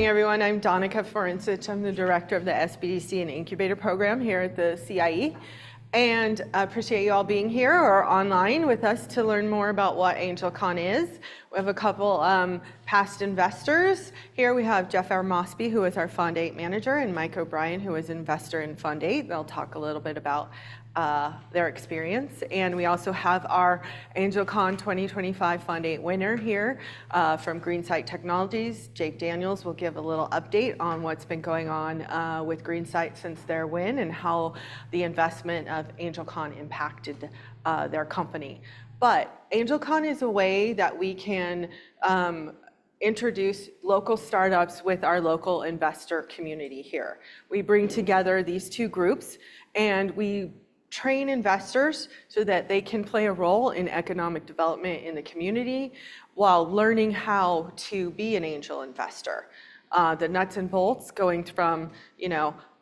everyone. I'm Donica Forensic. I'm the director of the SBDC and Incubator Program here at the CIE. And I appreciate you all being here or online with us to learn more about what AngelCon is. We have a couple past investors. Here we have Jeff R. Mosby, who is our Fund 8 manager, and Mike O'Brien, who is investor in Fund 8. They'll talk a little bit about their experience. And we also have our AngelCon 2025 Fund 8 winner here from GreenSight Technologies. Jake Daniels will give a little update on what's been going on with GreenSight since their win and how the investment of AngelCon impacted their company. But AngelCon is a way that we can introduce local startups with our local investor community here. We bring together these two groups and we train investors so that they can play a role in economic development in the community while learning how to be an angel investor. The nuts and bolts going from,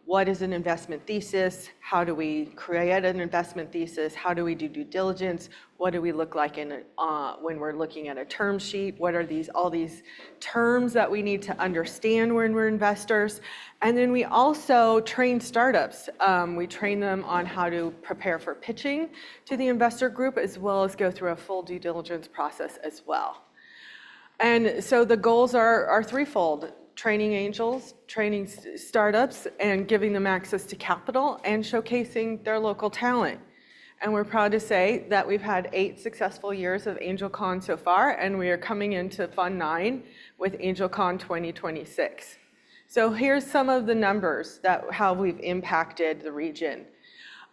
what is an investment thesis? How do we create an investment thesis? How do we do due diligence? What do we look like when we're looking at a term sheet? What are all these terms that we need to understand when we're investors? And then we also train startups. We train them on how to prepare for pitching to the investor group, as well as go through a full due diligence process as well. And so the goals are threefold: training angels, training startups, and giving them access to capital and showcasing their local talent. And we're proud to say that we've had 8 successful years of AngelCon so far, and we are coming into Fund 9 with AngelCon 2026. So here's some of the numbers that how we've impacted the region.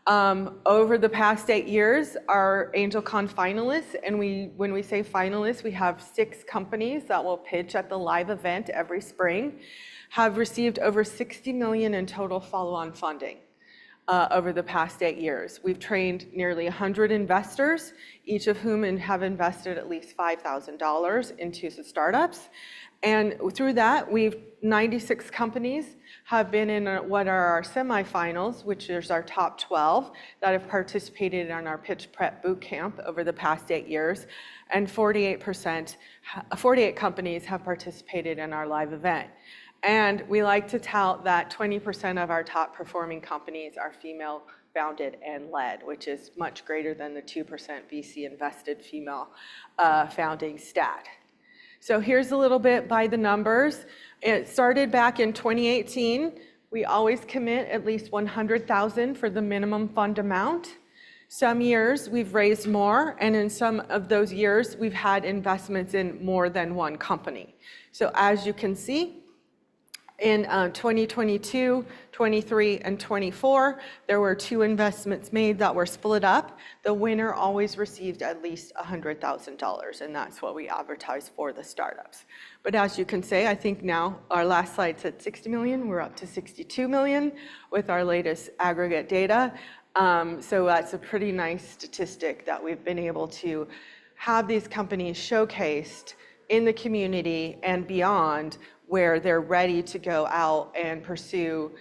Over the past 8 years, our AngelCon finalists, and when we say finalists, we have 6 companies that will pitch at the live event every spring, have received over $60 million in total follow-on funding over the past 8 years. We've trained nearly 100 investors, each of whom have invested at least $5,000 into the startups. And through that, 96 companies have been in what are our semifinals, which is our top 12 that have participated in our pitch prep boot camp over the past 8 years. And 48 companies have participated in our live event. And we like to tout that 20% of our top performing companies are female founded and led, which is much greater than the 2% VC invested female founding stat. So here's a little bit by the numbers. It started back in 2018. We always commit at least $100,000 for the minimum fund amount. Some years we've raised more, and in some of those years we've had investments in more than one company. So as you can see, in 2022, 23, and 24, there were 2 investments made that were split up. The winner always received at least $100,000, and that's what we advertise for the startups. But as you can see, I think now our last slide said 60 million. We're up to 62 million with our latest aggregate data. So that's a pretty nice statistic that we've been able to have these companies showcased in the community and beyond, where they're ready to go out and pursue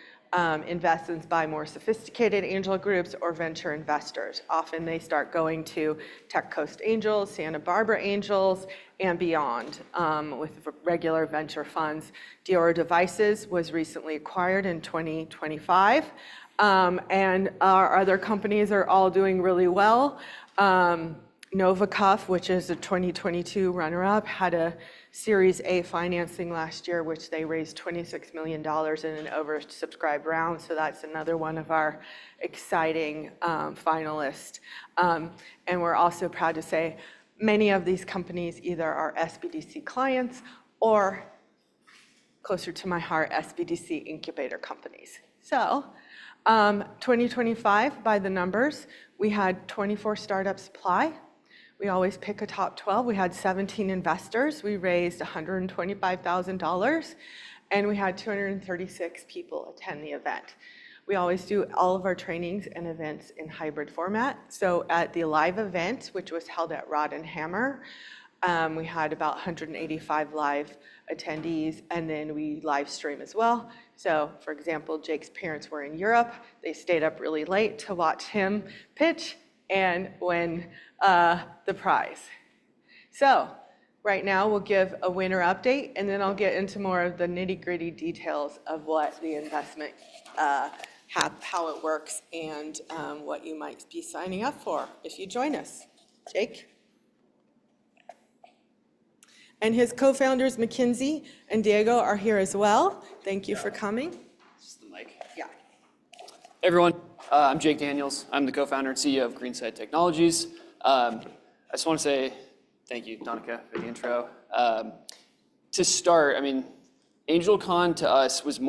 investments by more sophisticated angel groups or venture investors. Often they start going to Tech Coast Angels, Santa Barbara Angels, and beyond with regular venture funds. Diora Devices was recently acquired in 2025, and our other companies are all doing really well. NovaCuff, which is a 2022 runner-up, had a Series A financing last year, which they raised $26 million in an oversubscribed round. So that's another one of our exciting finalists. And we're also proud to say many of these companies either are SBDC clients or, closer to my heart, SBDC incubator companies. So 2025, by the numbers, we had 24 startups apply. We always pick a top 12. We had 17 investors. We raised $125,000, and we had 236 people attend the event. We always do all of our trainings and events in hybrid format. So at the live event, which was held at Rod and Hammer, we had about 185 live attendees, and then we live stream as well. So for example, Jake's parents were in Europe. They stayed up really late to watch him pitch and win the prize. So right now we'll give a winner update, and then I'll get into more of the nitty-gritty details of what the investment, how it works, and what you might be signing up for if you join us. Jake? And his co-founders, Mackenzie and Diego, are here as well. Thank you for coming. Just the mic. Yeah. Hey everyone, I'm Jake Daniels. I'm the co-founder and CEO of Greenside Technologies. I just want to say thank you, Donica, for the intro. To start, I mean, AngelCon to us was,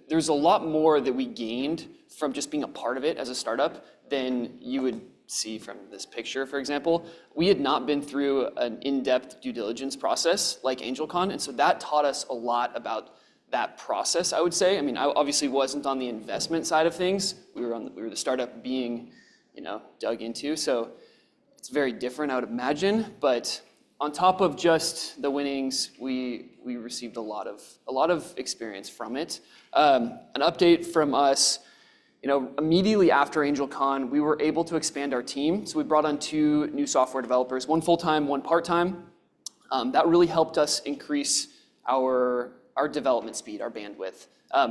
there's a lot more that we gained from just being a part of it as a startup than you would see from this picture, for example. We had not been through an in-depth due diligence process like AngelCon, and so that taught us a lot about that process, I would say. I mean, I obviously wasn't on the investment side of things. We were the startup being, dug into, so it's very different, I would imagine. But on top of just the winnings, we received a lot of experience from it. An update from us. Immediately after AngelCon, we were able to expand our team. So we brought on 2 new software developers, one full-time, one part-time. That really helped us increase our development speed, our bandwidth.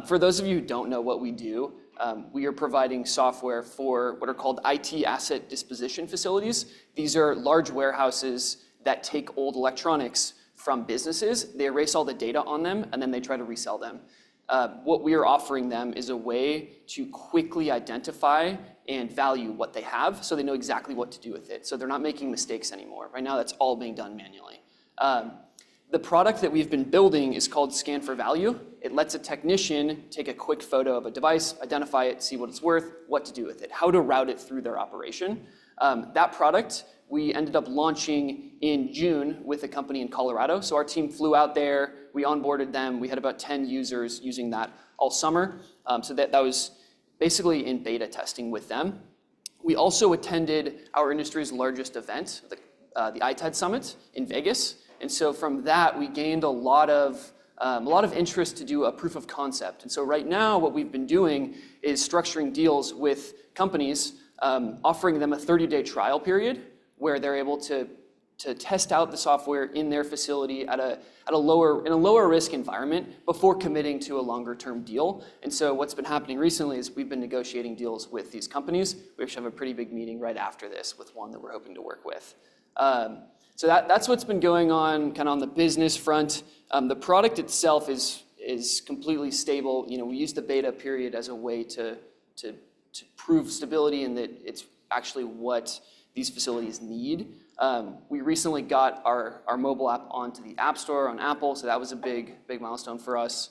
For those of you who don't know what we do, we are providing software for what are called IT asset disposition facilities. These are large warehouses that take old electronics from businesses. They erase all the data on them, and then they try to resell them. What we are offering them is a way to quickly identify and value what they have so they know exactly what to do with it. So they're not making mistakes anymore. Right now, that's all being done manually. The product that we've been building is called Scan for Value. It lets a technician take a quick photo of a device, identify it, see what it's worth, what to do with it, how to route it through their operation. That product we ended up launching in June with a company in Colorado. So our team flew out there, we onboarded them, we had about 10 users using that all summer. So that was basically in beta testing with them. We also attended our industry's largest event, the ITED Summit in Vegas. And so from that, we gained a lot of interest to do a proof of concept. And so right now, what we've been doing is structuring deals with companies, offering them a 30-day trial period where they're able to test out the software in their facility in a lower risk environment before committing to a longer term deal. And so what's been happening recently is we've been negotiating deals with these companies. We actually have a pretty big meeting right after this with one that we're hoping to work with. So that's what's been going on kind of on the business front. The product itself is completely stable. We use the beta period as a way to prove stability and that it's actually what these facilities need. We recently got our mobile app onto the App Store on Apple, so that was a big milestone for us.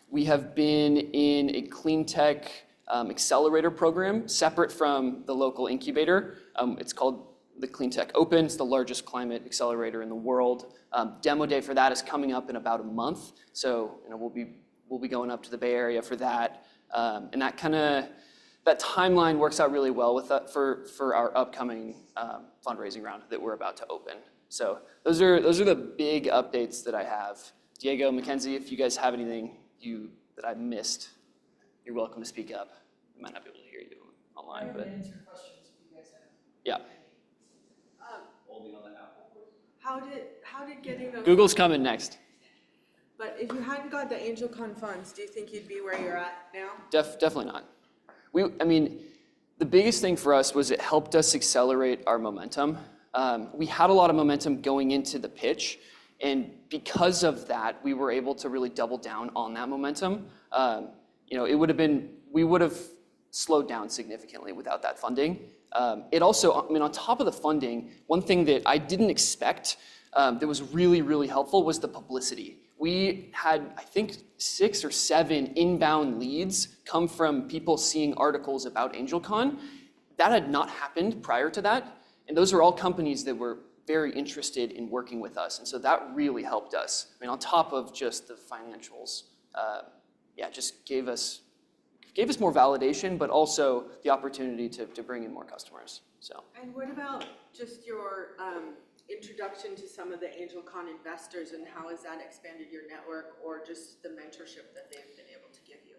We have been in a clean tech accelerator program separate from the local incubator. It's called the Clean Tech Open. It's the largest climate accelerator in the world. Demo day for that is coming up in about a month, so we'll be going up to the Bay Area for that, and that timeline works out really well with that for our upcoming fundraising round that we're about to open. So those are the big updates that I have. Diego, Mackenzie, if you guys have anything that I missed, you're welcome to speak up. I might not be able to hear you online, but answer questions if you guys have. Yeah. Holding on the Apple. How did getting those? Google's coming next. But if you hadn't got the AngelCon funds, do you think you'd be where you're at now? Definitely not. The biggest thing for us was it helped us accelerate our momentum. We had a lot of momentum going into the pitch, and because of that, we were able to really double down on that momentum. We would have slowed down significantly without that funding. It also, on top of the funding, one thing that I didn't expect that was really, really helpful was the publicity. We had, I think, 6 or 7 inbound leads come from people seeing articles about AngelCon. That had not happened prior to that, and those are all companies that were very interested in working with us, and so that really helped us. On top of just the financials, just gave us more validation, but also the opportunity to bring in more customers. So. And what about just your introduction to some of the AngelCon investors, and how has that expanded your network or just the mentorship that they've been able to give you?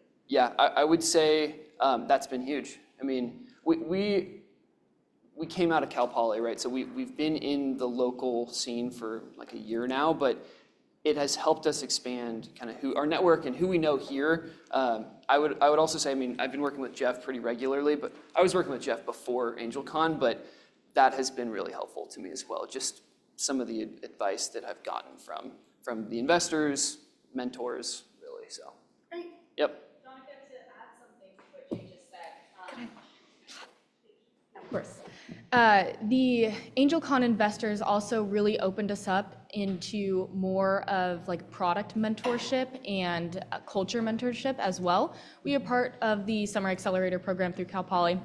we came out of Cal Poly, right? So we've been in the local scene for like a year now, but it has helped us expand kind of who our network and who we know here. I would also say, I mean, I've been working with Jeff pretty regularly, but I was working with Jeff before AngelCon, but that has been really helpful to me as well. Just some of the advice that I've gotten from the investors, mentors, really. So. Great. Yep. Donica, to add something to what you just said. Of course. The AngelCon investors also really opened us up into more of like product mentorship and culture mentorship as well. We are part of the Summer Accelerator program through Cal Poly,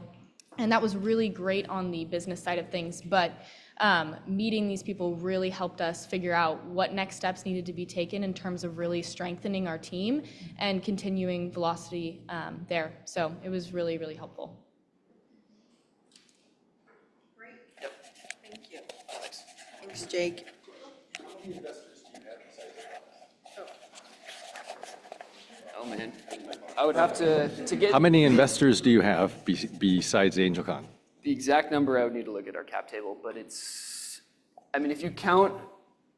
and that was really great on the business side of things. But meeting these people really helped us figure out what next steps needed to be taken in terms of really strengthening our team and continuing velocity there. So it was really, really helpful. Great. Yep. Thank you. Thanks, Jake. How many investors do you have besides Oh man, I would have to get How many investors do you have besides AngelCon? the exact number. I would need to look at our cap table, but it's, I mean, if you count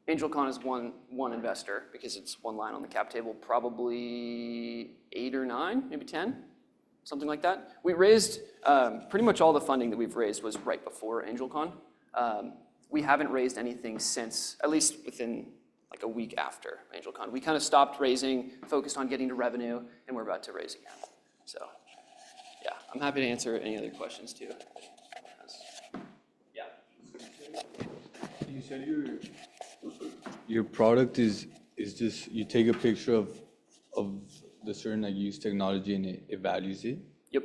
AngelCon as one investor, because it's one line on the cap table, probably 8 or 9, maybe 10, something like that. We raised, pretty much all the funding that we've raised was right before AngelCon. We haven't raised anything since, at least within like a week after AngelCon. We kind of stopped raising, focused on getting to revenue, and we're about to raise again. So yeah, I'm happy to answer any other questions too. Yeah. You said your product is just you take a picture of the certain like use technology and it values it? Yep.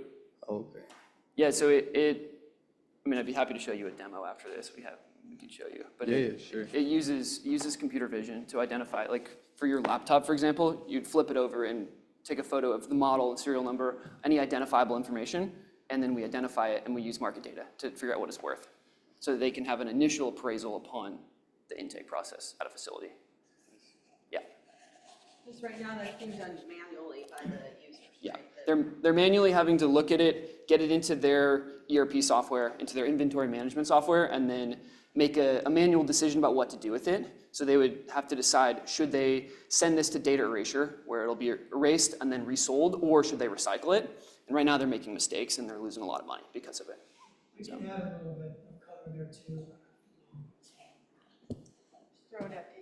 Okay. Yeah, so I mean, I'd be happy to show you a demo after this. We can show you. But Yeah, sure. It uses computer vision to identify, like for your laptop, for example, you'd flip it over and take a photo of the model and serial number, any identifiable information, and then we identify it and we use market data to figure out what it's worth, so that they can have an initial appraisal upon the intake process at a facility. Yeah. Just right now, that's being done manually by the users. Yeah, right? they're manually having to look at it, get it into their ERP software, into their inventory management software, and then make a manual decision about what to do with it. So they would have to decide, should they send this to data erasure, where it'll be erased and then resold, or should they recycle it? And right now they're making mistakes and they're losing a lot of money because of it. We can add a little bit of color there too. Throw it at you.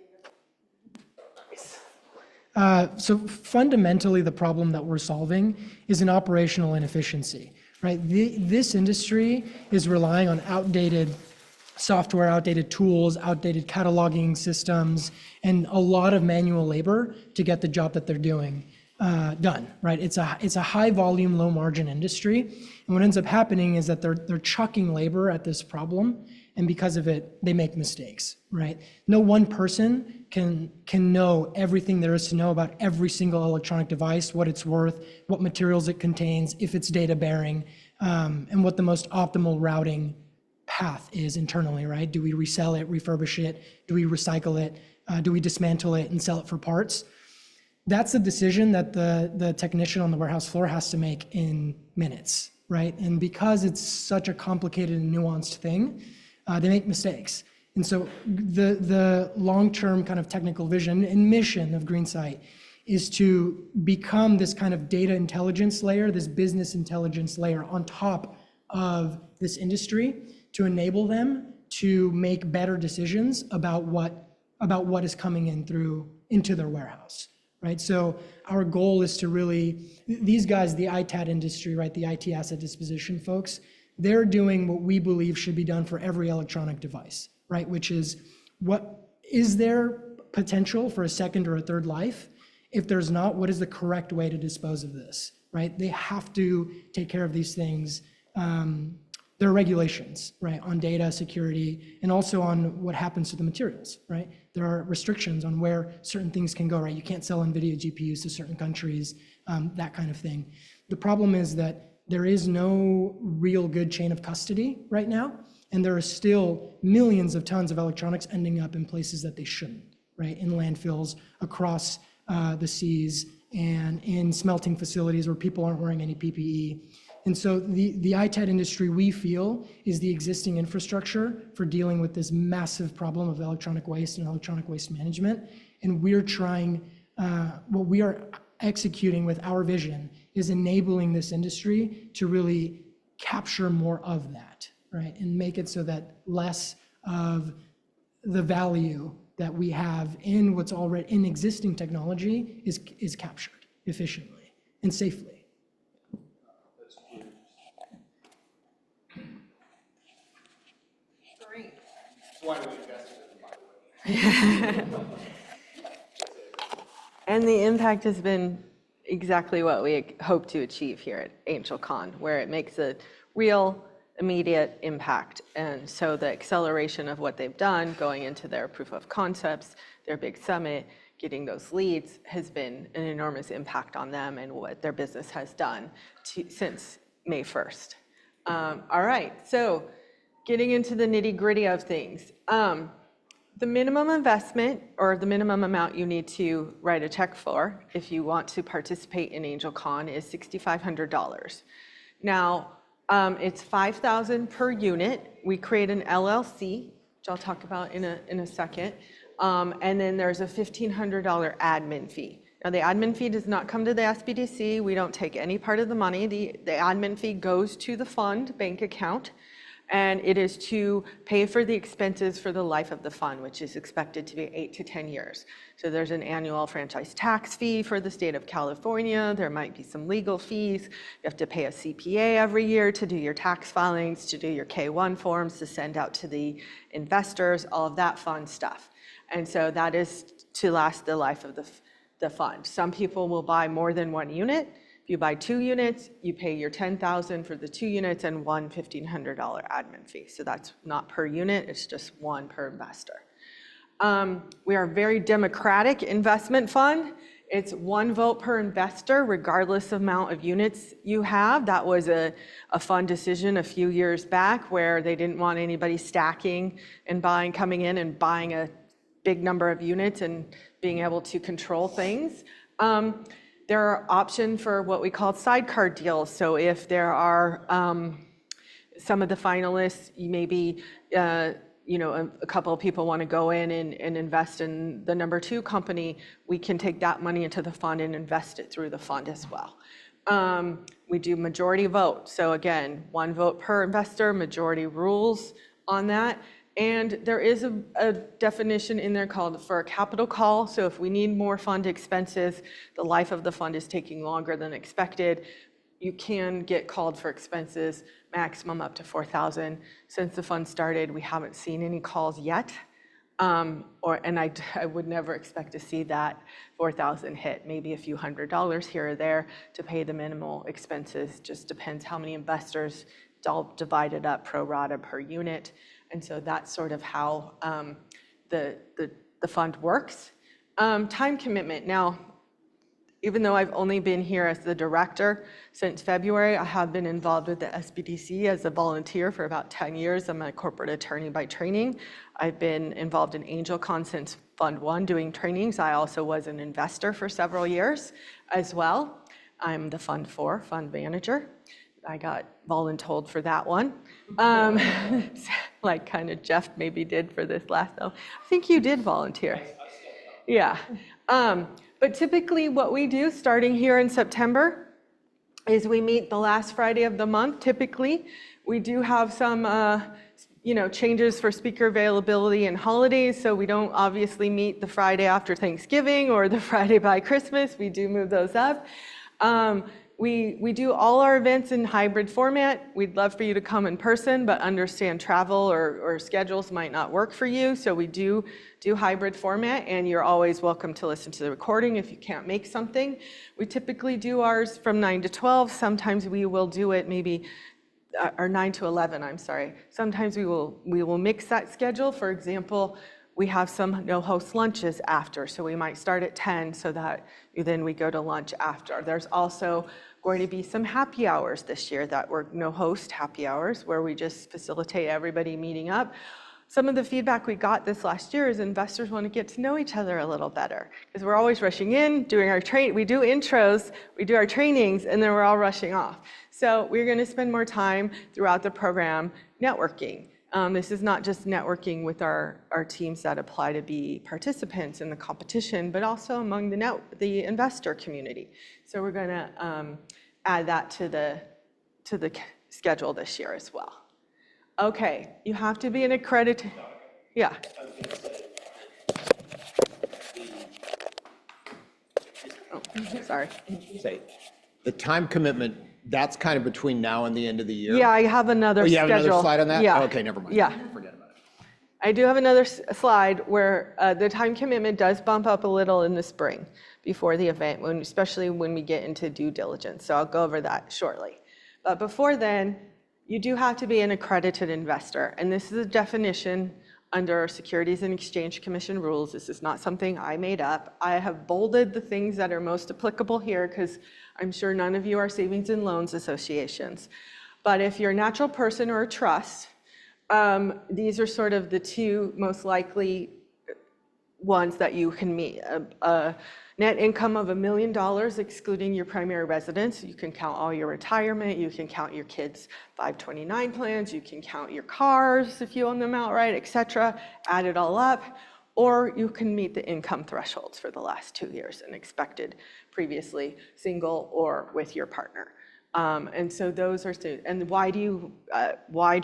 So fundamentally, the problem that we're solving is an operational inefficiency, right? This industry is relying on outdated software, outdated tools, outdated cataloging systems, and a lot of manual labor to get the job that they're doing done, right? It's a high volume, low margin industry. And what ends up happening is that they're chucking labor at this problem, and because of it, they make mistakes, right? No one person can know everything there is to know about every single electronic device, what it's worth, what materials it contains, if it's data bearing, and what the most optimal routing path is internally, right? Do we resell it, refurbish it? Do we recycle it? Do we dismantle it and sell it for parts? That's a decision that the technician on the warehouse floor has to make in minutes, right? And because it's such a complicated and nuanced thing, they make mistakes. And so the long-term kind of technical vision and mission of GreenSight is to become this kind of data intelligence layer, this business intelligence layer on top of this industry to enable them to make better decisions about what is coming into their warehouse, right? So our goal is to really, these guys, the ITAD industry, right, the IT asset disposition folks, they're doing what we believe should be done for every electronic device, right? Which is, what is there potential for a second or a third life? If there's not, what is the correct way to dispose of this, right? They have to take care of these things. There are regulations, right, on data security and also on what happens to the materials, right? There are restrictions on where certain things can go, right? You can't sell NVIDIA GPUs to certain countries, that kind of thing. The problem is that there is no real good chain of custody right now, and there are still millions of tons of electronics ending up in places that they shouldn't, right? In landfills across the seas and in smelting facilities where people aren't wearing any PPE. And so the ITAD industry, we feel, is the existing infrastructure for dealing with this massive problem of electronic waste and electronic waste management. And we're trying, what we are executing with our vision is enabling this industry to really capture more of that, right? And make it so that less of the value that we have in what's already in existing technology is captured efficiently and safely. Great. That's why we invested in them, by the way. And the impact has been exactly what we hope to achieve here at AngelCon, where it makes a real immediate impact. And so the acceleration of what they've done going into their proof of concepts, their big summit, getting those leads has been an enormous impact on them and what their business has done since May 1st. All right, so getting into the nitty gritty of things. The minimum investment or the minimum amount you need to write a check for if you want to participate in AngelCon is $6,500. Now, it's $5,000 per unit. We create an LLC, which I'll talk about in a second. And then there's a $1,500 admin fee. Now, the admin fee does not come to the SBDC. We don't take any part of the money. The admin fee goes to the fund bank account, and it is to pay for the expenses for the life of the fund, which is expected to be 8 to 10 years. So there's an annual franchise tax fee for the state of California. There might be some legal fees. You have to pay a CPA every year to do your tax filings, to do your K-1 forms, to send out to the investors, all of that fun stuff. And so that is to last the life of the fund. Some people will buy more than one unit. If you buy 2 units, you pay your $10,000 for the 2 units and one $1,500 admin fee. So that's not per unit, it's just one per investor. We are a very democratic investment fund. It's 1 vote per investor, regardless of amount of units you have. That was a fund decision a few years back where they didn't want anybody stacking and coming in and buying a big number of units and being able to control things. There are options for what we call sidecar deals. So if there are some of the finalists, you maybe a couple of people want to go in and invest in the number 2 company, we can take that money into the fund and invest it through the fund as well. We do majority vote. So again, 1 vote per investor, majority rules on that. And there is a definition in there called for a capital call. So if we need more fund expenses, the life of the fund is taking longer than expected, you can get called for expenses, maximum up to $4,000. Since the fund started, we haven't seen any calls yet. And I would never expect to see that $4,000 hit, maybe a few $100s here or there to pay the minimal expenses. Just depends how many investors. It's all divided up pro rata per unit. And so that's sort of how the fund works. Time commitment. Now, even though I've only been here as the director since February, I have been involved with the SBDC as a volunteer for about 10 years. I'm a corporate attorney by training. I've been involved in AngelCon since Fund 1 doing trainings. I also was an investor for several years as well. I'm the Fund 4 fund manager. I got voluntold for that one. Like kind of Jeff maybe did for this last, though. I think you did volunteer. Yeah. But typically what we do starting here in September is we meet the last Friday of the month, typically. We do have some changes for speaker availability and holidays, so we don't obviously meet the Friday after Thanksgiving or the Friday by Christmas. We do move those up. We do all our events in hybrid format. We'd love for you to come in person, but understand travel or schedules might not work for you. So we do hybrid format, and you're always welcome to listen to the recording if you can't make something. We typically do ours from 9 to 12. Sometimes we will do it maybe, or 9 to 11, I'm sorry. Sometimes we will mix that schedule. For example, we have some no-host lunches after, so we might start at 10 so that then we go to lunch after. There's also going to be some happy hours this year that were no-host happy hours where we just facilitate everybody meeting up. some of the feedback we got this last year is investors want to get to know each other a little better because we're always rushing in, doing our we do intros, we do our trainings, and then we're all rushing off. So we're going to spend more time throughout the program networking. This is not just networking with our teams that apply to be participants in the competition, but also among the investor community. So we're going to add that to the schedule this year as well. Okay, you have to be an accredited. Yeah. Oh, sorry. Say, the time commitment, that's kind of between now and the end of the year? Yeah, I have another Oh, you schedule. have another slide on that? Yeah. Okay, never mind. Yeah. Forget about it. I do have another slide where the time commitment does bump up a little in the spring before the event, especially when we get into due diligence. So I'll go over that shortly. But before then, you do have to be an accredited investor. And this is a definition under Securities and Exchange Commission rules. This is not something I made up. I have bolded the things that are most applicable here because I'm sure none of you are savings and loans associations. But if you're a natural person or a trust, these are sort of the two most likely ones that you can meet. A net income of $1 million, excluding your primary residence. You can count all your retirement. You can count your kids' 529 plans. You can count your cars if you own them outright, et cetera. Add it all up. Or you can meet the income thresholds for the last 2 years and expected previously single or with your partner. And so those are, and why do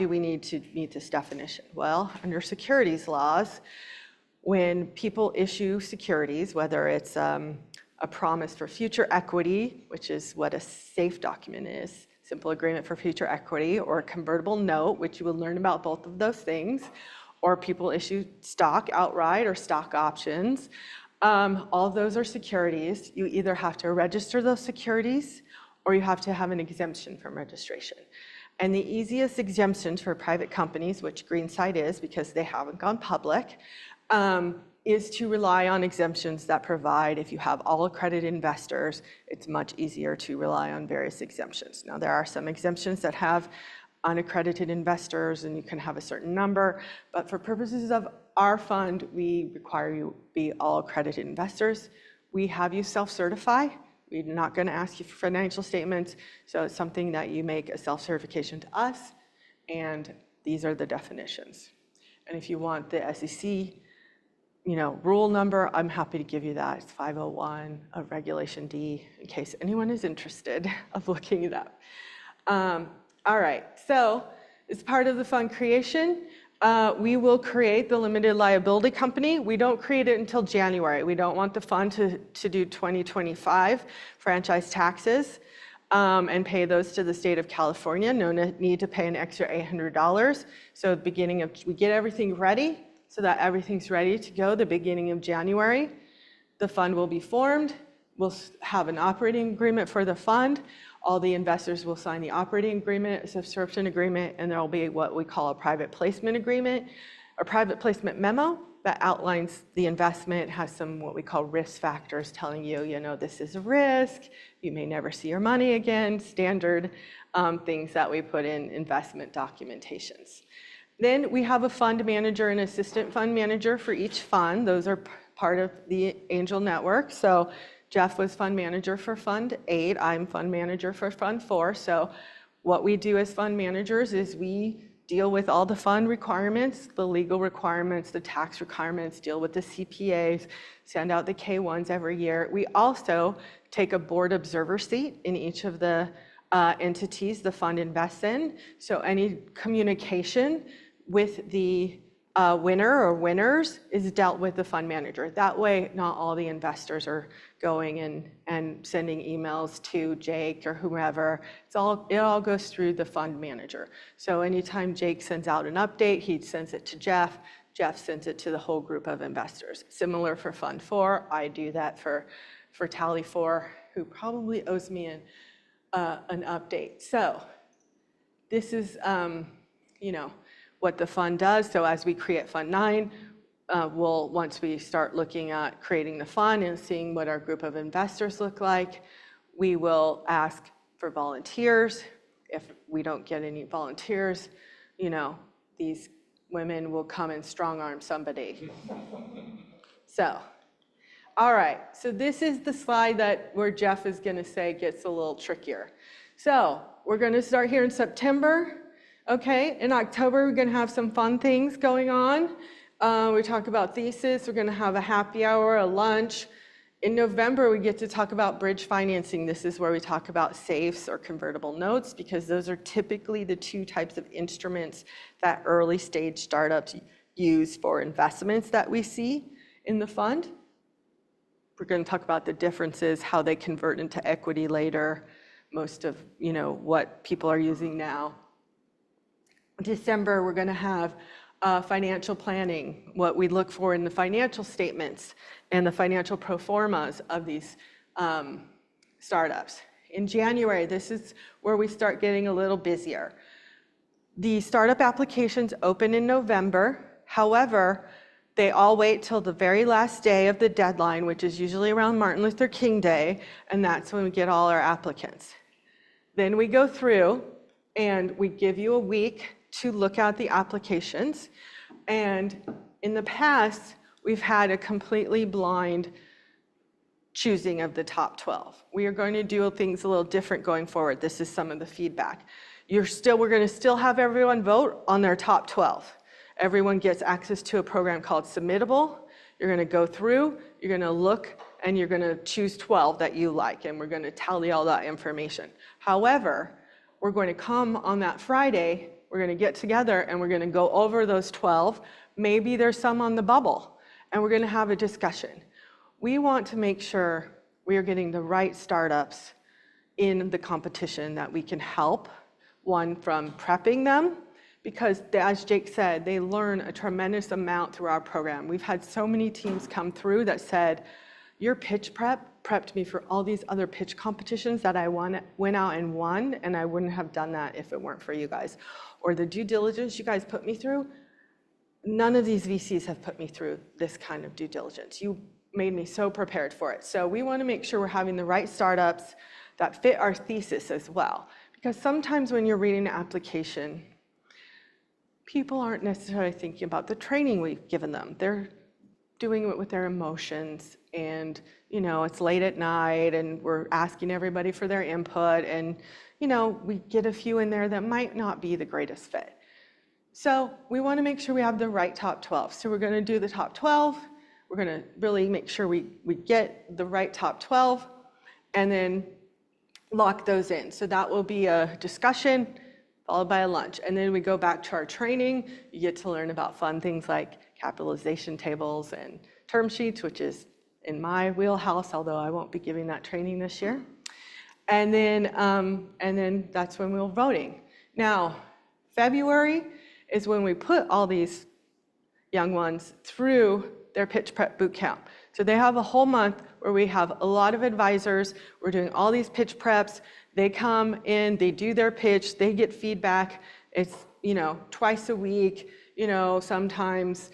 we need to meet this definition? Well, under securities laws, when people issue securities, whether it's a promise for future equity, which is what a SAFE document is, simple agreement for future equity, or a convertible note, which you will learn about both of those things, or people issue stock outright or stock options, all of those are securities. You either have to register those securities or you have to have an exemption from registration. And the easiest exemptions for private companies, which GreenSide is because they haven't gone public, is to rely on exemptions that provide, if you have all accredited investors, it's much easier to rely on various exemptions. Now, there are some exemptions that have unaccredited investors and you can have a certain number, but for purposes of our fund, we require you be all accredited investors. We have you self-certify. We're not going to ask you for financial statements, so it's something that you make a self-certification to us, and these are the definitions. And if you want the SEC, rule number, I'm happy to give you that. It's 501 of Regulation D, in case anyone is interested of looking it up. All right, so as part of the fund creation, we will create the limited liability company. We don't create it until January. We don't want the fund to do 2025 franchise taxes and pay those to the state of California. No need to pay an extra $800. So at the beginning of, we get everything ready so that everything's ready to go the beginning of January. The fund will be formed. We'll have an operating agreement for the fund. All the investors will sign the operating agreement, a subscription agreement, and there will be what we call a private placement agreement, a private placement memo that outlines the investment, has some what we call risk factors telling you, this is a risk, you may never see your money again, standard things that we put in investment documentations. Then we have a fund manager and assistant fund manager for each fund. Those are part of the Angel Network. So Jeff was fund manager for Fund 8. I'm fund manager for Fund 4. So what we do as fund managers is we deal with all the fund requirements, the legal requirements, the tax requirements, deal with the CPAs, send out the K-1s every year. We also take a board observer seat in each of the entities the fund invests in. So any communication with the winner or winners is dealt with the fund manager. That way, not all the investors are going and sending emails to Jake or whomever. It all goes through the fund manager. So anytime Jake sends out an update, he sends it to Jeff. Jeff sends it to the whole group of investors. Similar for Fund 4, I do that for Tally 4, who probably owes me an update. So this is, what the fund does. So as we create Fund 9, once we start looking at creating the fund and seeing what our group of investors look like, we will ask for volunteers. If we don't get any volunteers, these women will come and strong arm somebody. So, all right, so this is the slide where Jeff is gonna say gets a little trickier. So we're gonna start here in September, okay? In October, we're gonna have some fun things going on. We talk about thesis, we're gonna have a happy hour, a lunch. In November, we get to talk about bridge financing. This is where we talk about safes or convertible notes, because those are typically the two types of instruments that early stage startups use for investments that we see in the fund. We're going to talk about the differences, how they convert into equity later, most of what people are using now. December, we're going to have financial planning, what we look for in the financial statements and the financial pro formas of these startups. In January, this is where we start getting a little busier. The startup applications open in November. However, they all wait till the very last day of the deadline, which is usually around Martin Luther King Day, and that's when we get all our applicants. Then we go through and we give you a week to look at the applications. And in the past, we've had a completely blind choosing of the top 12. We are going to do things a little different going forward. This is some of the feedback. We're going to still have everyone vote on their top 12. Everyone gets access to a program called Submittable. You're going to go through, you're going to look, and you're going to choose 12 that you like, and we're going to tally all that information. However, we're going to come on that Friday, we're going to get together, and we're going to go over those 12. Maybe there's some on the bubble, and we're going to have a discussion. We want to make sure we are getting the right startups in the competition that we can help, one, from prepping them, because as Jake said, they learn a tremendous amount through our program. We've had so many teams come through that said, your pitch prepped me for all these other pitch competitions that I went out and won, and I wouldn't have done that if it weren't for you guys. Or the due diligence you guys put me through, none of these VCs have put me through this kind of due diligence. You made me so prepared for it. So we want to make sure we're having the right startups that fit our thesis as well. Because sometimes when you're reading an application, people aren't necessarily thinking about the training we've given them. They're doing it with their emotions, and it's late at night, and we're asking everybody for their input, and we get a few in there that might not be the greatest fit. So we want to make sure we have the right top 12. So we're going to do the top 12. We're going to really make sure we get the right top 12, and then lock those in. So that will be a discussion followed by a lunch. And then we go back to our training. You get to learn about fun things like capitalization tables and term sheets, which is in my wheelhouse, although I won't be giving that training this year. And then that's when we're voting. Now, February is when we put all these young ones through their pitch prep boot camp. So they have a whole month where we have a lot of advisors. We're doing all these pitch preps. They come in, they do their pitch, they get feedback. It's, twice a week, sometimes,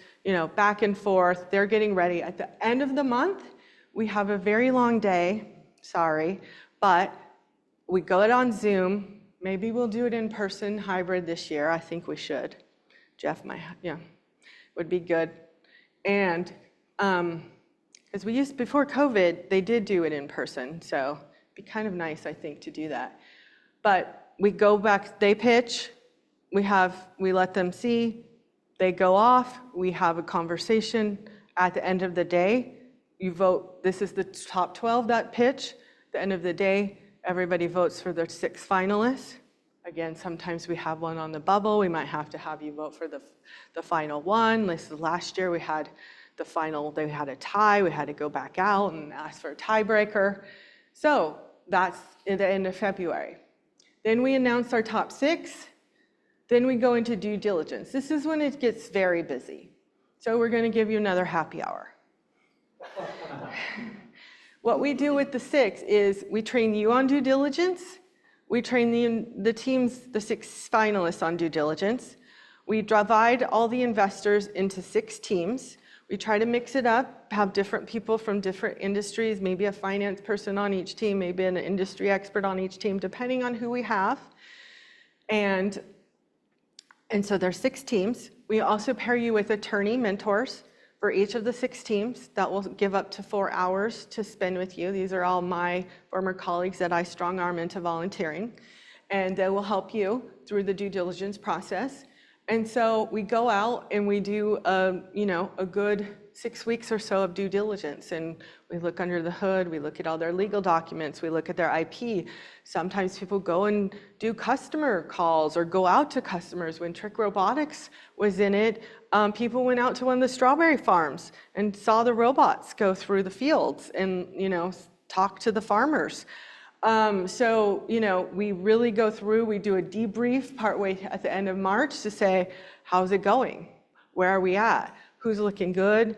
back and forth. They're getting ready. At the end of the month, we have a very long day, sorry, but we go it on Zoom. Maybe we'll do it in person, hybrid this year. I think we should. Jeff, would be good. And as we used before COVID, they did do it in person, so it'd be kind of nice, I think, to do that. But we go back, they pitch, we let them see, they go off, we have a conversation. At the end of the day, you vote, this is the top 12 that pitch. At the end of the day, everybody votes for their 6 finalists. Again, sometimes we have one on the bubble. We might have to have you vote for the final one. Last year we had the final, they had a tie. We had to go back out and ask for a tiebreaker. So that's at the end of February. Then we announce our top 6. Then we go into due diligence. This is when it gets very busy. So we're going to give you another happy hour. What we do with the 6 is we train you on due diligence. We train the teams, the 6 finalists on due diligence. We divide all the investors into 6 teams. We try to mix it up, have different people from different industries, maybe a finance person on each team, maybe an industry expert on each team, depending on who we have. And And so there's 6 teams. We also pair you with attorney mentors for each of the 6 teams that will give up to 4 hours to spend with you. These are all my former colleagues that I strong arm into volunteering, and they will help you through the due diligence process. And so we go out and we do a good 6 weeks or so of due diligence, and we look under the hood, we look at all their legal documents, we look at their IP. Sometimes people go and do customer calls or go out to customers. When Trick Robotics was in it, people went out to one of the strawberry farms and saw the robots go through the fields and talk to the farmers. So we really go through, we do a debrief partway at the end of March to say, how's it going? Where are we at? Who's looking good?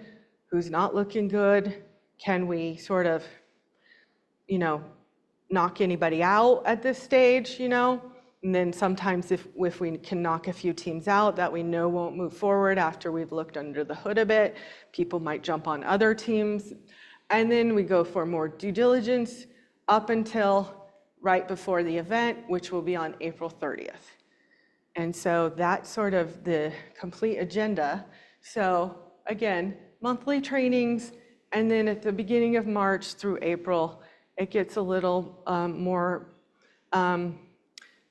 Who's not looking good? Can we sort of, knock anybody out at this stage, And then sometimes if we can knock a few teams out that we know won't move forward after we've looked under the hood a bit, people might jump on other teams. And then we go for more due diligence up until right before the event, which will be on April 30th. And so that's sort of the complete agenda. So again, monthly trainings, and then at the beginning of March through April, it gets a little more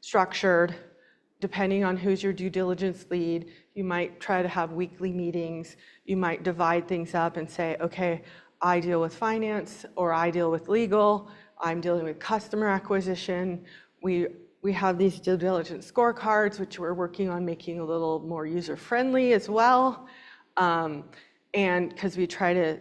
structured. Depending on who's your due diligence lead, you might try to have weekly meetings. You might divide things up and say, okay, I deal with finance, or I deal with legal, I'm dealing with customer acquisition. We have these due diligence scorecards, which we're working on making a little more user-friendly as well. And because we try to,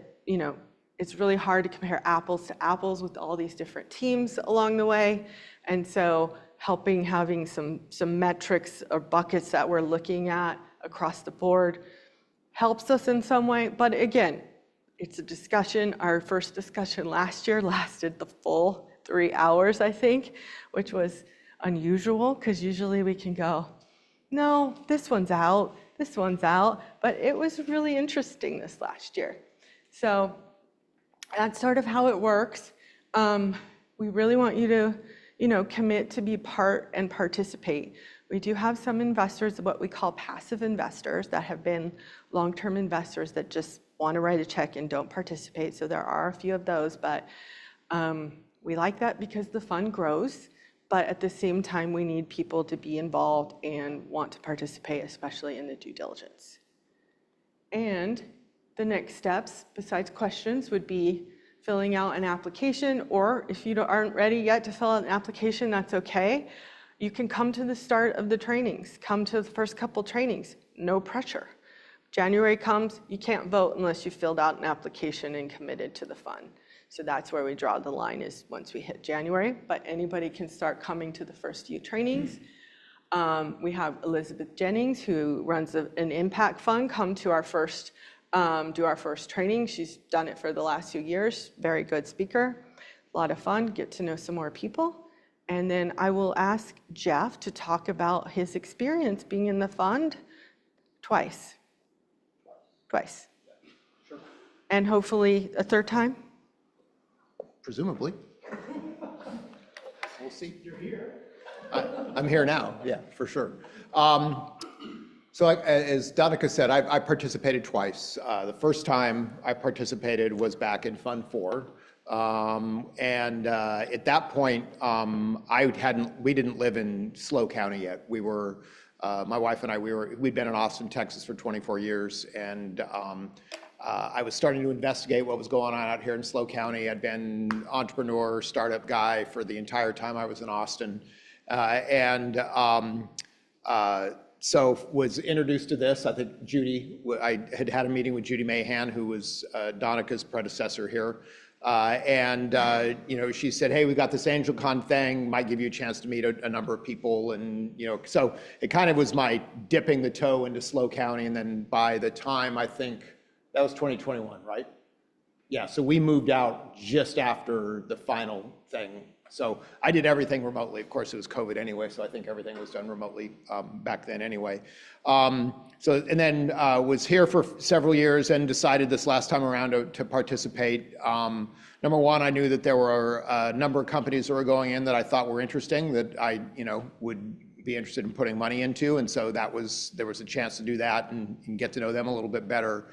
it's really hard to compare apples to apples with all these different teams along the way. And so having some metrics or buckets that we're looking at across the board helps us in some way. But again, it's a discussion. Our first discussion last year lasted the full 3 hours, I think, which was unusual because usually we can go, no, this one's out, but it was really interesting this last year. So that's sort of how it works. We really want you to, commit to be part and participate. We do have some investors, what we call passive investors, that have been long-term investors that just want to write a check and don't participate. So there are a few of those, but we like that because the fund grows. But at the same time, we need people to be involved and want to participate, especially in the due diligence. And the next steps, besides questions, would be filling out an application, or if you aren't ready yet to fill out an application, that's okay. You can come to the start of the trainings, come to the first couple trainings, no pressure. January comes, you can't vote unless you filled out an application and committed to the fund. So that's where we draw the line, is once we hit January, but anybody can start coming to the first few trainings. We have Elizabeth Jennings, who runs an impact fund, come to our first, do our first training. She's done it for the last few years, very good speaker, a lot of fun, get to know some more people. And then I will ask Jeff to talk about his experience being in the fund twice. Sure. And hopefully a third time. Presumably. We'll see. You're here. I'm here now, yeah, for sure. So as Danica said, I participated twice. The first time I participated was back in Fund 4. And at that point, we didn't live in SLO County yet. We were, my wife and I, we'd been in Austin, Texas for 24 years, and I was starting to investigate what was going on out here in SLO County. I'd been entrepreneur, startup guy for the entire time I was in Austin. So was introduced to this. I think Judy, I had a meeting with Judy Mahan, who was Donica's predecessor here. She said, hey, we got this AngelCon thing, might give you a chance to meet a number of people. And, so it kind of was my dipping the toe into SLO County. And then by the time, I think that was 2021, right? Yeah, so we moved out just after the final thing. So I did everything remotely. Of course, it was COVID anyway, so I think everything was done remotely back then anyway. Was here for several years and decided this last time around to participate. Number one, I knew that there were a number of companies that were going in that I thought were interesting, that I would be interested in putting money into. And so there was a chance to do that and get to know them a little bit better.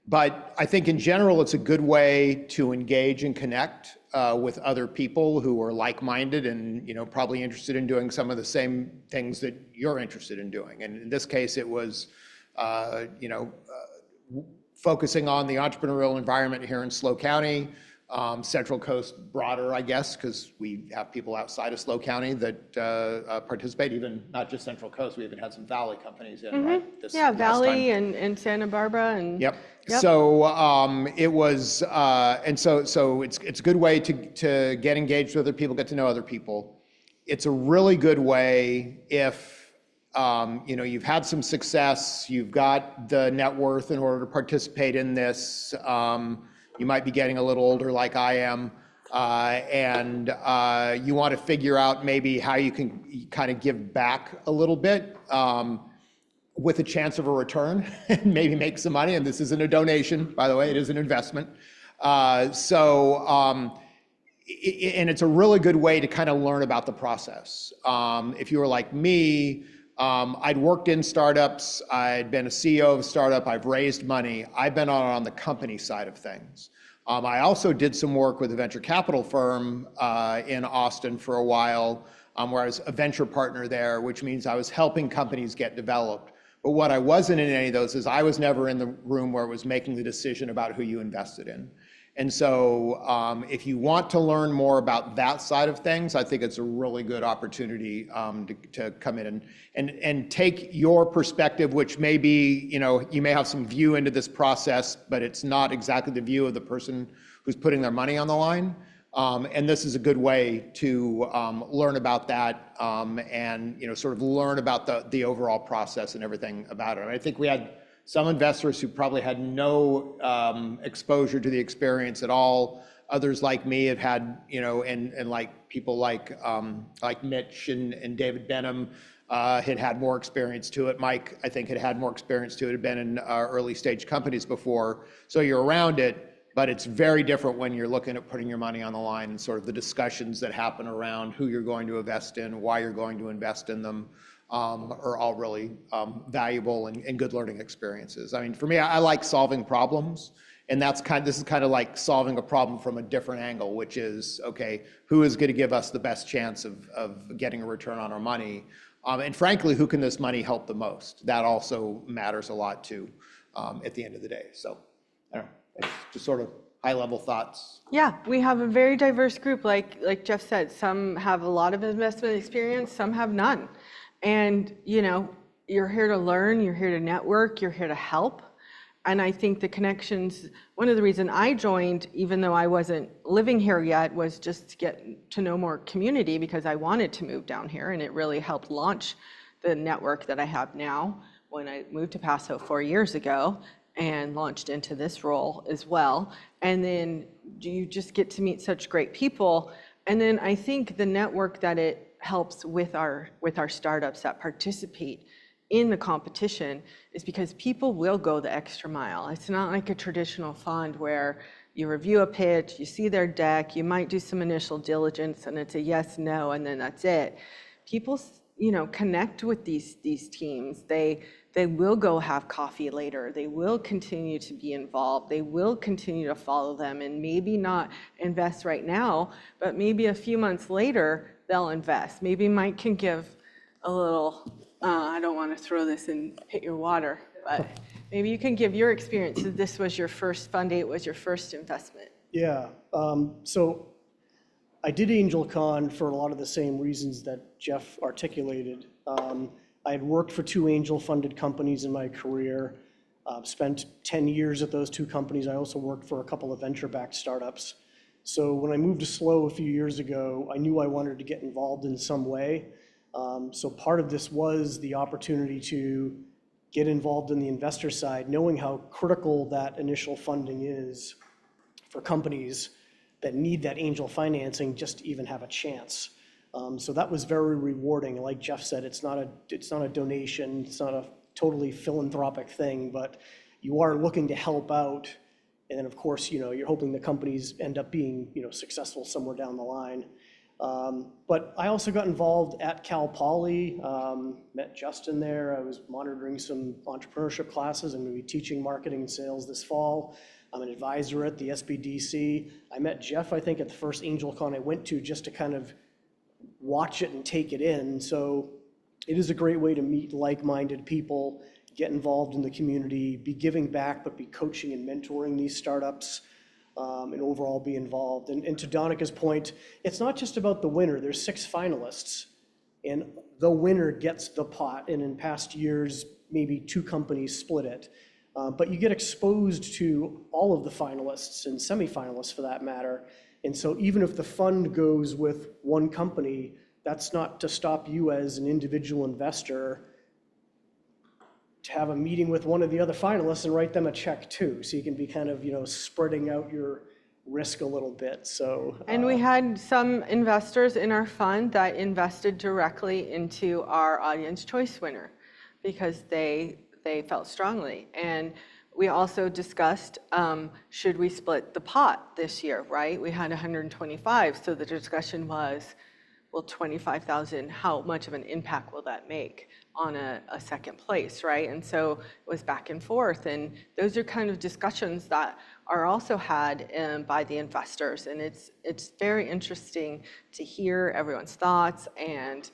But I think in general, it's a good way to engage and connect with other people who are like-minded and, probably interested in doing some of the same things that you're interested in doing. And in this case, it was, focusing on the entrepreneurial environment here in SLO County, Central Coast broader, I guess, because we have people outside of SLO County that participate, even not just Central Coast, we even had some Valley companies in, right? Yeah, last Valley time. and Santa Barbara and. Yep. So it was, and so it's a good way to get engaged with other people, get to know other people. It's a really good way if, you've had some success, you've got the net worth in order to participate in this. You might be getting a little older like I am, and you want to figure out maybe how you can kind of give back a little bit with a chance of a return and maybe make some money. And this isn't a donation, by the way, it is an investment. And it's a really good way to kind of learn about the process. If you were like me, I'd worked in startups, I'd been a CEO of a startup, I've raised money, I've been on the company side of things. I also did some work with a venture capital firm in Austin for a while, where I was a venture partner there, which means I was helping companies get developed. But what I wasn't in any of those is I was never in the room where it was making the decision about who you invested in. And so if you want to learn more about that side of things, I think it's a really good opportunity to come in and take your perspective, which may be, you may have some view into this process, but it's not exactly the view of the person who's putting their money on the line. And this is a good way to learn about that and sort of learn about the overall process and everything about it. I mean, I think we had some investors who probably had no exposure to the experience at all. Others like me have had, and like people like Mitch and David Benham had more experience to it. Mike, I think, had more experience to it, had been in early stage companies before. So you're around it. But it's very different when you're looking at putting your money on the line and sort of the discussions that happen around who you're going to invest in, why you're going to invest in them, are all really valuable and good learning experiences. I mean, for me, I like solving problems, and this is kind of like solving a problem from a different angle, which is, okay, who is going to give us the best chance of getting a return on our money? And frankly, who can this money help the most? That also matters a lot too, at the end of the day. So, I don't know. It's just sort of high-level thoughts. Yeah, we have a very diverse group. Like Jeff said, some have a lot of investment experience, some have none. And, you're here to learn, you're here to network, you're here to help. And I think the connections, one of the reasons I joined, even though I wasn't living here yet, was just to get to know more community because I wanted to move down here, and it really helped launch the network that I have now when I moved to Paso 4 years ago and launched into this role as well. And then you just get to meet such great people. And then I think the network that it helps with our startups that participate in the competition is because people will go the extra mile. It's not like a traditional fund where you review a pitch, you see their deck, you might do some initial diligence and it's a yes, no, and then that's it. People, connect with these teams. They will go have coffee later. They will continue to be involved. They will continue to follow them and maybe not invest right now, but maybe a few months later, they'll invest. Maybe Mike can give a little, I don't want to throw this and hit your water, but maybe you can give your experience. This was your first fund, it was your first investment. Yeah, so I did AngelCon for a lot of the same reasons that Jeff articulated. I had worked for 2 angel-funded companies in my career, spent 10 years at those 2 companies. I also worked for a couple of venture-backed startups. So when I moved to SLO a few years ago, I knew I wanted to get involved in some way. So part of this was the opportunity to get involved in the investor side, knowing how critical that initial funding is for companies that need that angel financing just to even have a chance. So that was very rewarding. Like Jeff said, it's not a donation, it's not a totally philanthropic thing, but you are looking to help out. And then of course, you're hoping the companies end up being, successful somewhere down the line. But I also got involved at Cal Poly, met Justin there. I was monitoring some entrepreneurship classes. I'm going to be teaching marketing and sales this fall. I'm an advisor at the SBDC. I met Jeff, I think, at the first AngelCon I went to just to kind of watch it and take it in. So it is a great way to meet like-minded people, get involved in the community, be giving back, but be coaching and mentoring these startups, and overall be involved. And to Donica's point, it's not just about the winner. There's 6 finalists, and the winner gets the pot. And in past years, maybe 2 companies split it. But you get exposed to all of the finalists and semifinalists for that matter. And so even if the fund goes with one company, that's not to stop you as an individual investor to have a meeting with one of the other finalists and write them a check too. So you can be kind of, spreading out your risk a little bit. So. And we had some investors in our fund that invested directly into our audience choice winner because they felt strongly. And we also discussed, should we split the pot this year, right? We had 125, so the discussion was, well, 25,000, how much of an impact will that make on a second place, right? And so it was back and forth, and those are kind of discussions that are also had by the investors, and it's very interesting to hear everyone's thoughts and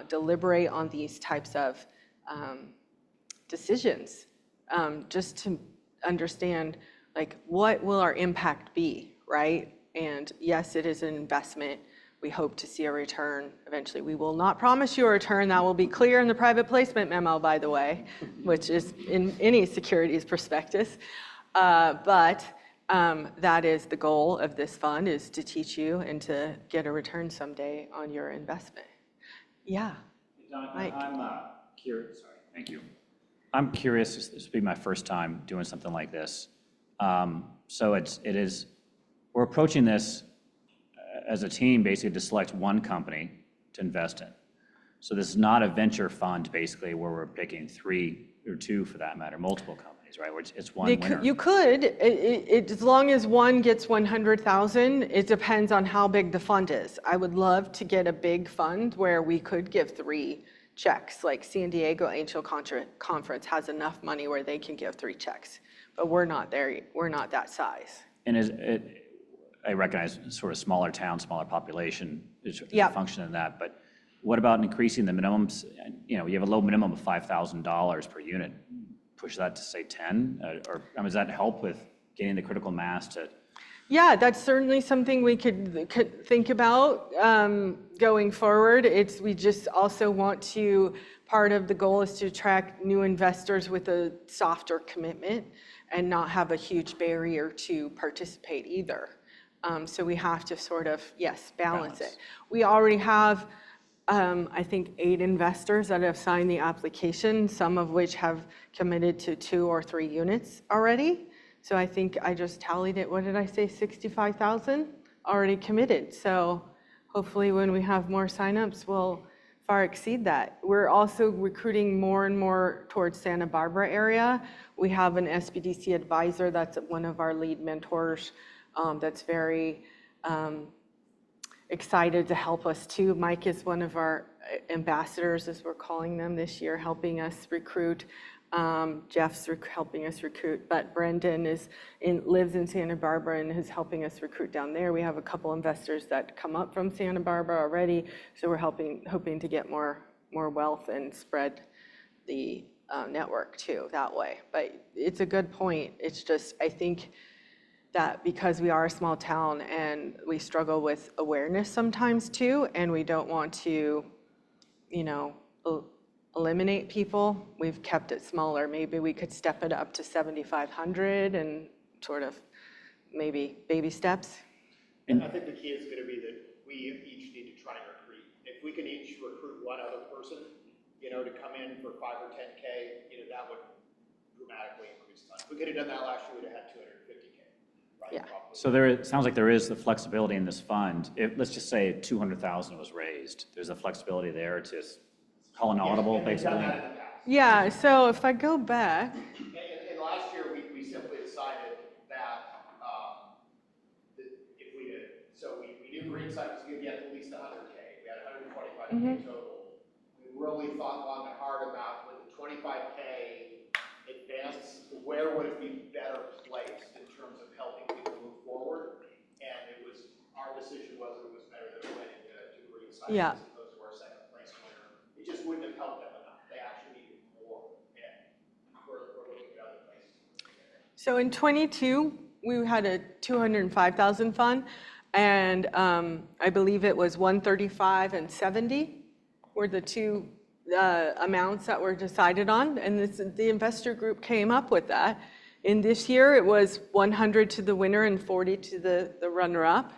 deliberate on these types of decisions, just to understand, like, what will our impact be, right? And yes, it is an investment. We hope to see a return eventually. We will not promise you a return. That will be clear in the private placement memo, by the way, which is in any securities prospectus. But that is the goal of this fund, is to teach you and to get a return someday on your investment. Yeah. Donica, I'm curious. Sorry, thank you. I'm curious. This will be my first time doing something like this. So we're approaching this as a team, basically to select one company to invest in. So this is not a venture fund, basically, where we're picking 3 or 2, for that matter, multiple companies, right? Where it's one winner. You could, as long as one gets 100,000, it depends on how big the fund is. I would love to get a big fund where we could give 3 checks, like San Diego Angel Conference has enough money where they can give 3 checks, but we're not there. We're not that size. And I recognize sort of smaller town, smaller population is a function of that, but what about increasing the minimums? You have a low minimum of $5,000 per unit. Push that to, say, 10, or does that help with getting the critical mass to? Yeah, that's certainly something we could think about going forward. We just also want to, part of the goal is to attract new investors with a softer commitment and not have a huge barrier to participate either. So we have to sort of, balance it. We already have, I think, 8 investors that have signed the application, some of which have committed to 2 or 3 units already. So I think I just tallied it, what did I say, 65,000 already committed. So hopefully when we have more signups, we'll far exceed that. We're also recruiting more and more towards Santa Barbara area. We have an SBDC advisor that's one of our lead mentors that's very excited to help us too. Mike is one of our ambassadors, as we're calling them this year, helping us recruit. Jeff's helping us recruit, but Brendan lives in Santa Barbara and is helping us recruit down there. We have a couple investors that come up from Santa Barbara already, so we're hoping to get more wealth and spread the network too that way. But it's a good point. It's just, I think that because we are a small town and we struggle with awareness sometimes too, and we don't want to, eliminate people, we've kept it smaller. Maybe we could step it up to 7,500 and sort of maybe baby steps. And I think the key is going to be that we each need to try and recruit. If we can each recruit one other person, to come in for 5 or 10K, that would dramatically increase time. If we could have done that last year, we'd have had 250K. Right? Yeah. So it sounds like there is the flexibility in this fund. Let's just say 200,000 was raised. There's a flexibility there to call an audible, basically. Yeah, so if I go back. And last year, we simply decided that if we did, so we knew green side was going to get at least 100,000. total. We really thought long and hard about with the 25K advance, where would it be better placed in terms of helping people move forward? And our decision was it was better that it went into green science Yeah. as opposed to our second place winner. It just wouldn't have helped them enough. They actually needed more, and we're looking at other places. So in '22, we had a 205,000 fund, and I believe it was 135 and 70 were the two amounts that were decided on, and the investor group came up with that. In this year, it was 100 to the winner and 40 to the runner-up.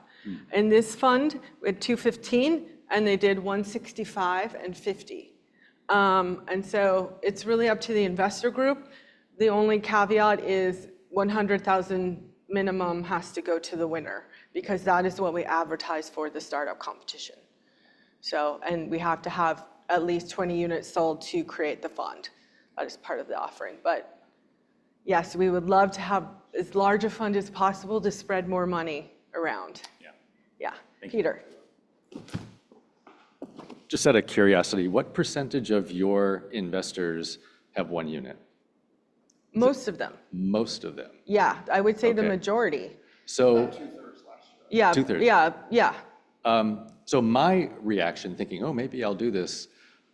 In this fund, we had 215, and they did 165 and 50. And so it's really up to the investor group. The only caveat is 100,000 minimum has to go to the winner, because that is what we advertise for the startup competition. So, and we have to have at least 20 units sold to create the fund. That is part of the offering. But yes, we would love to have as large a fund as possible to spread more money around. Yeah. Peter. Just out of curiosity, what percentage of your investors have one unit? Most of them. Most of them. Yeah, I would say the Okay. majority. So, Yeah. 2/3. Yeah. so my reaction, thinking, oh, maybe I'll do this,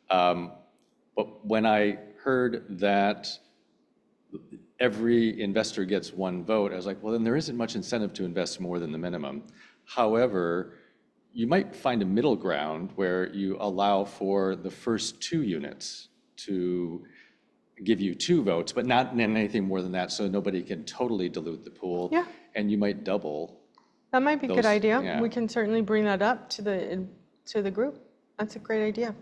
but when I heard that every investor gets one vote, I was like, well, then there isn't much incentive to invest more than the minimum. However, you might find a middle ground where you allow for the first 2 units to give you 2 votes, but not in anything more than that, so nobody can totally dilute the pool. Yeah. And you might double. That might be a good Those- idea. yeah. We can certainly bring that up to the group. That's a great idea.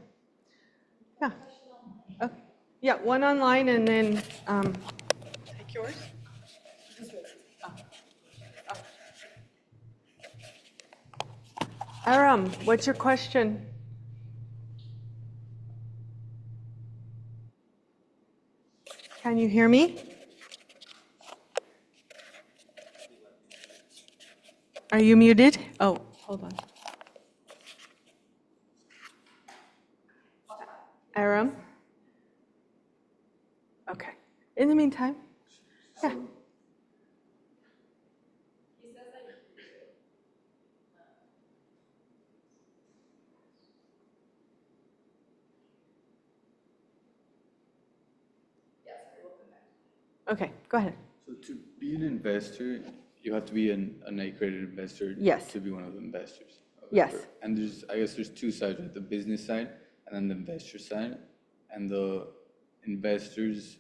Yeah. Oh, yeah, one online and then take yours. Oh. Aram, what's your question? Can you hear me? Are you muted? Oh, hold on. Aram? Okay. In the meantime, yeah. Okay, go ahead. So to be an investor, you have to be an accredited investor Yes. to be one of the investors. Okay, Yes. And I guess there's 2 sides, right? The business side and then the investor side. And the investors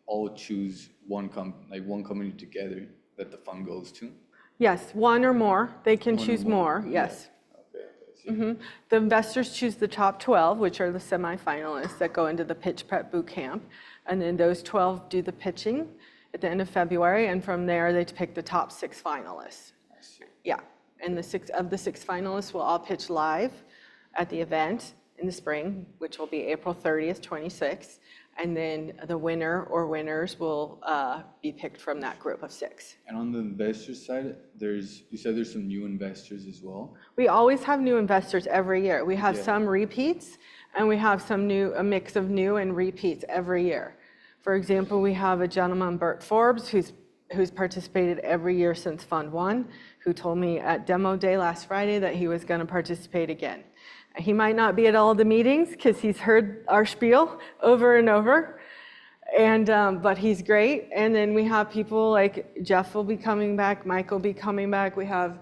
all choose one company together that the fund goes to. Yes, one or more. They can One or choose more, yes. Okay, I see. The investors choose the top 12, which are the semifinalists that go into the pitch prep boot camp. And then those 12 do the pitching at the end of February. And from there, they pick the top 6 finalists. I see. Yeah. And the 6 finalists will all pitch live at the event in the spring, which will be April 30th, 26. And then the winner or winners will be picked from that group of 6. And on the investor side, you said there's some new investors as well? We always have new investors every year. We have Yeah. some repeats, and we have a mix of new and repeats every year. For example, we have a gentleman, Bert Forbes, who's participated every year since Fund 1, who told me at demo day last Friday that he was going to participate again. He might not be at all the meetings because he's heard our spiel over and over, but he's great. And then we have people like Jeff will be coming back, Mike will be coming back. We have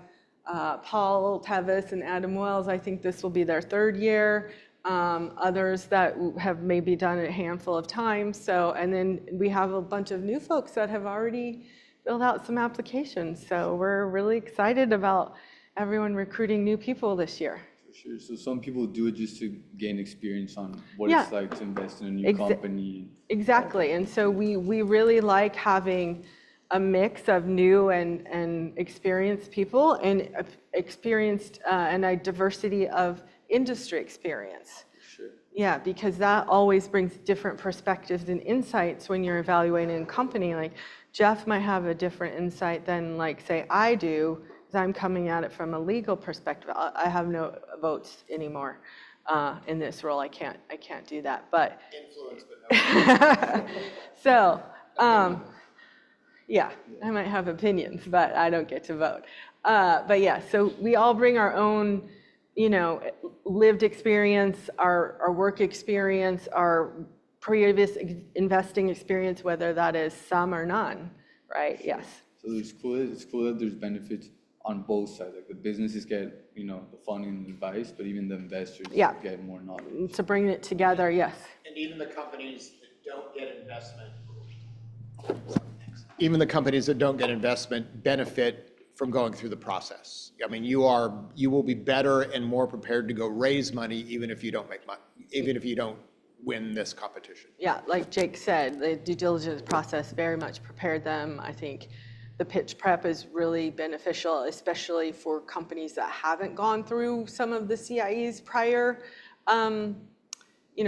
Paul Tevis and Adam Wells. I think this will be their 3rd year. Others that have maybe done it a handful of times. So, and then we have a bunch of new folks that have already filled out some applications. So we're really excited about everyone recruiting new people this year. For sure. So some people do it just to gain experience on what Yeah. it's like to invest in a new company. Exactly. And so we really like having a mix of new and experienced people and and a diversity of industry experience. Sure. Yeah, because that always brings different perspectives and insights when you're evaluating a company. Like Jeff might have a different insight than like, say, I do, because I'm coming at it from a legal perspective. I have no votes anymore. In this role, I can't do that, but. Influence, but no. So, yeah, I might have opinions, but I don't get to vote. But yeah, so we all bring our own, lived experience, our work experience, our previous investing experience, whether that is some or none, right? Yes. So it's cool that there's benefits on both sides. Like the businesses get, the funding and advice, but even the investors get more knowledge. To bring it together, yes. And even the companies that don't get investment, even the companies that don't get investment benefit from going through the process. I mean, you will be better and more prepared to go raise money even if you don't make money, even if you don't win this competition. Yeah, like Jake said, the due diligence process very much prepared them. I think the pitch prep is really beneficial, especially for companies that haven't gone through some of the CIE's prior,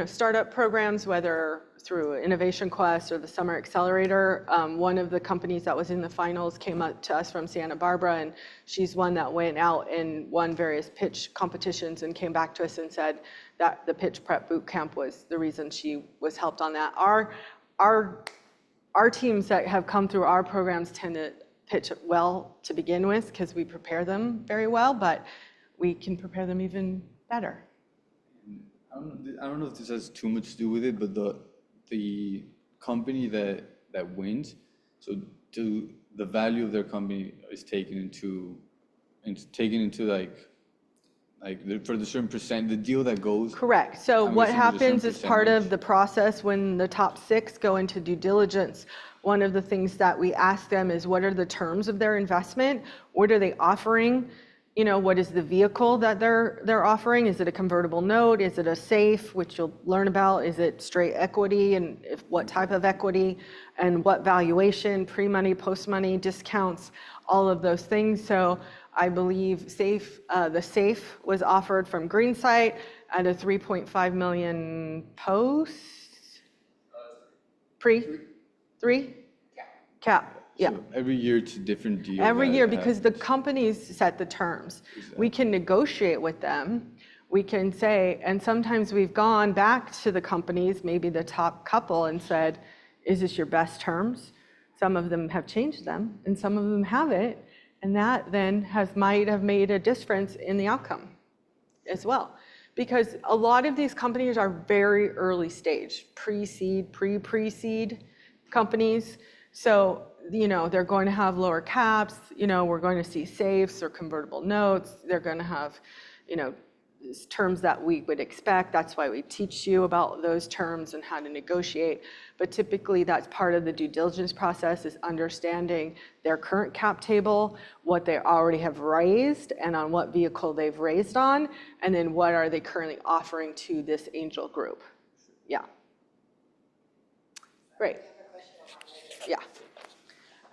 startup programs, whether through Innovation Quest or the Summer Accelerator. One of the companies that was in the finals came up to us from Santa Barbara, and she's one that went out and won various pitch competitions and came back to us and said that the pitch prep boot camp was the reason she was helped on that. Our teams that have come through our programs tend to pitch well to begin with because we prepare them very well, but we can prepare them even better. I don't know if this has too much to do with it, but the company that wins, so the value of their company is taken into for the certain percent, the deal that goes. Correct. So I'm what guessing there's a certain happens as part of percentage. the process when the top 6 go into due diligence, one of the things that we ask them is what are the terms of their investment? What are they offering? What is the vehicle that they're offering? Is it a convertible note? Is it a SAFE, which you'll learn about? Is it straight equity, and what type of equity, and what valuation, pre-money, post-money, discounts, all of those things. So I believe the SAFE was offered from Greensight at a 3.5 million post? Three? Cap. Yeah. So every year it's a different deal. Every that year, because the happens. companies set the terms. Exactly. We can negotiate with them. We can say, and sometimes we've gone back to the companies, maybe the top couple, and said, is this your best terms? Some of them have changed them, and some of them haven't. And that then might have made a difference in the outcome as well. Because a lot of these companies are very early stage, pre-seed, pre-seed companies. So, they're going to have lower caps, we're going to see safes or convertible notes. They're going to have, terms that we would expect. That's why we teach you about those terms and how to negotiate. But typically that's part of the due diligence process, is understanding their current cap table, what they already have raised and on what vehicle they've raised on, and then what are they currently offering to this angel group. Yeah. Great. Yeah.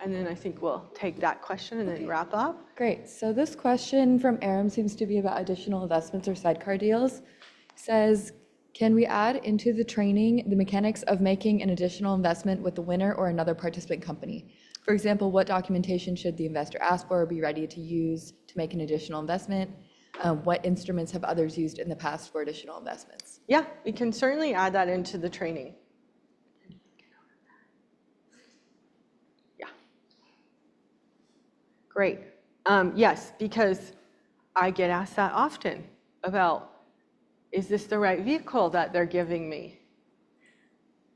And then I think we'll take that question and then wrap up. Great. So this question from Aram seems to be about additional investments or sidecar deals. Says, can we add into the training the mechanics of making an additional investment with the winner or another participant company? For example, what documentation should the investor ask for or be ready to use to make an additional investment? What instruments have others used in the past for additional investments? Yeah, we can certainly add that into the training. Great. Yes, because I get asked that often about, is this the right vehicle that they're giving me?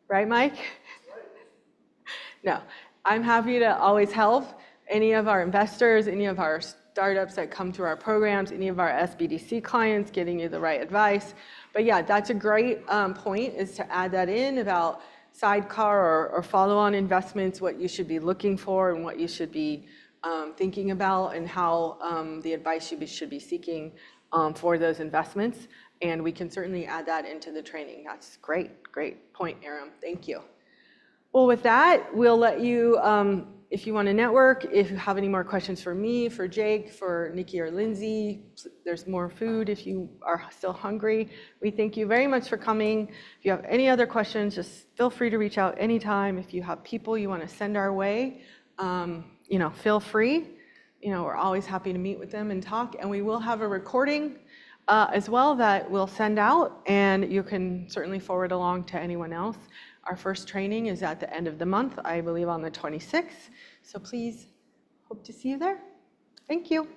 Right, Mike? No, I'm happy to always help any of our investors, any of our startups that come through our programs, any of our SBDC clients, getting you the right advice. But yeah, that's a great point, is to add that in about sidecar or follow-on investments, what you should be looking for and what you should be thinking about, and how the advice you should be seeking for those investments. And we can certainly add that into the training. That's great point, Aram. Thank you. Well, with that, we'll let you, if you want to network, if you have any more questions for me, for Jake, for Nikki or Lindsay, there's more food if you are still hungry. We thank you very much for coming. If you have any other questions, just feel free to reach out anytime. If you have people you want to send our way, feel free. We're always happy to meet with them and talk. And we will have a recording as well that we'll send out, and you can certainly forward along to anyone else. Our first training is at the end of the month, I believe on the 26th. So please, hope to see you there. Thank you.